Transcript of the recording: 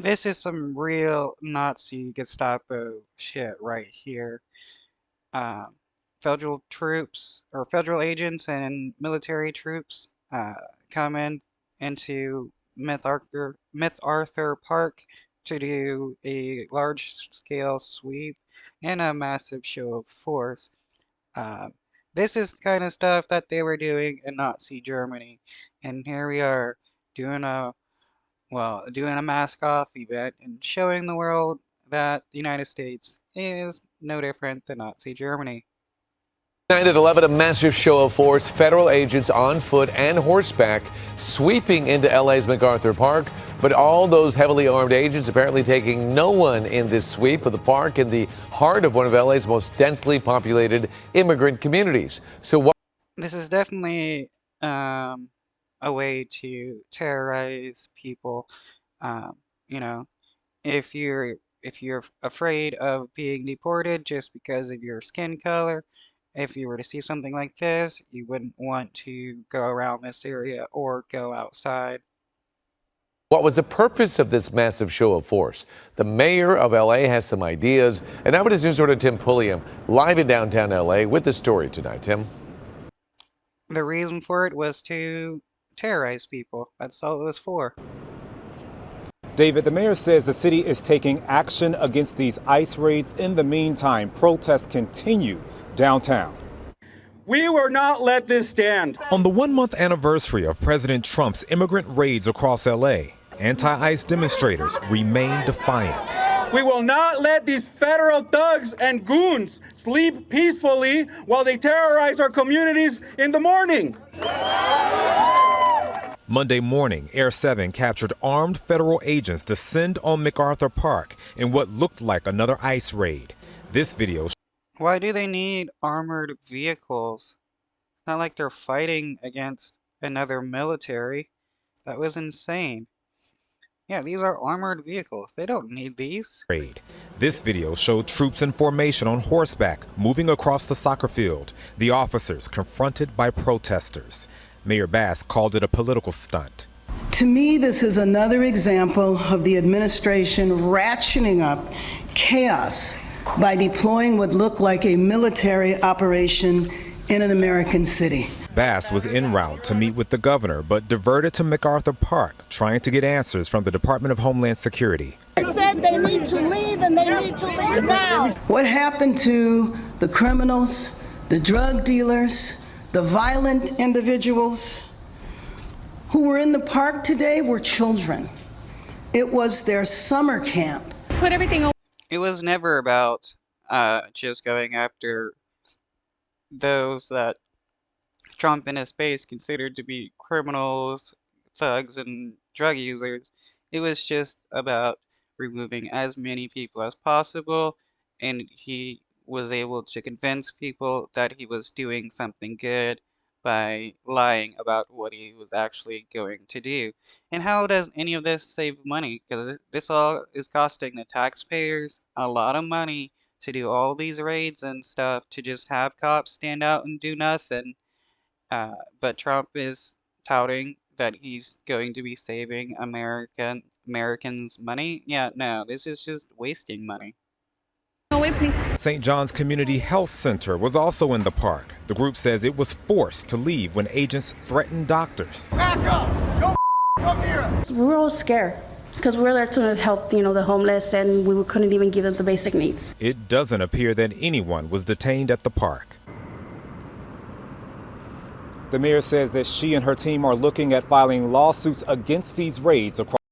This is some real Nazi Gestapo shit right here. Um, Federal troops or federal agents and military troops come into MacArthur Park to do a large-scale sweep and a massive show of force. Um, this is kind of stuff that they were doing in Nazi Germany, and here we are doing doing a mask-off event and showing the world that the United States is no different than Nazi Germany. Tonight at 11, a massive show of force, federal agents on foot and horseback sweeping into LA's MacArthur Park. But all those heavily armed agents apparently taking no one in this sweep of the park in the heart of one of LA's most densely populated immigrant communities. So what? This is definitely a way to terrorize people. Um, you know, if you're afraid of being deported just because of your skin color, if you were to see something like this, you wouldn't want to go around this area or go outside. What was the purpose of this massive show of force? The mayor of LA has some ideas. And now it is News Reporter Tim Pulliam live in downtown LA with the story tonight. Tim. The reason for it was to terrorize people. That's all it was for. David, the mayor says the city is taking action against these ICE raids. In the meantime, protests continue downtown. We will not let this stand. On the one-month anniversary of President Trump's immigrant raids across LA, anti-ICE demonstrators remain defiant. We will not let these federal thugs and goons sleep peacefully while they terrorize our communities in the morning. Monday morning, Air 7 captured armed federal agents descend on MacArthur Park in what looked like another ICE raid. This video. Why do they need armored vehicles? It's not like they're fighting against another military. That was insane. Yeah, these are armored vehicles. They don't need these. This video showed troops in formation on horseback moving across the soccer field. The officers confronted by protesters. Mayor Bass called it a political stunt. To me, this is another example of the administration ratcheting up chaos by deploying what looked like a military operation in an American city. Bass was en route to meet with the governor, but diverted to MacArthur Park, trying to get answers from the Department of Homeland Security. They said they need to leave, and they need to leave now. What happened to the criminals, the drug dealers, the violent individuals who were in the park today were children. It was their summer camp. Put everything. It was never about just going after those that Trump and his base considered to be criminals, thugs, and drug users. It was just about removing as many people as possible, and he was able to convince people that he was doing something good by lying about what he was actually going to do. And how does any of this save money? Because this all is costing the taxpayers a lot of money to do all these raids and stuff, to just have cops stand out and do nothing. But Trump is touting that he's going to be saving Americans money. Yeah, no, this is just wasting money. Away, please. St. John's Community Health Center was also in the park. The group says it was forced to leave when agents threatened doctors. Back up! Come here! We were all scared because we were there to help, the homeless, and we couldn't even give them the basic needs. It doesn't appear that anyone was detained at the park. The mayor says that she and her team are looking at filing lawsuits against these raids across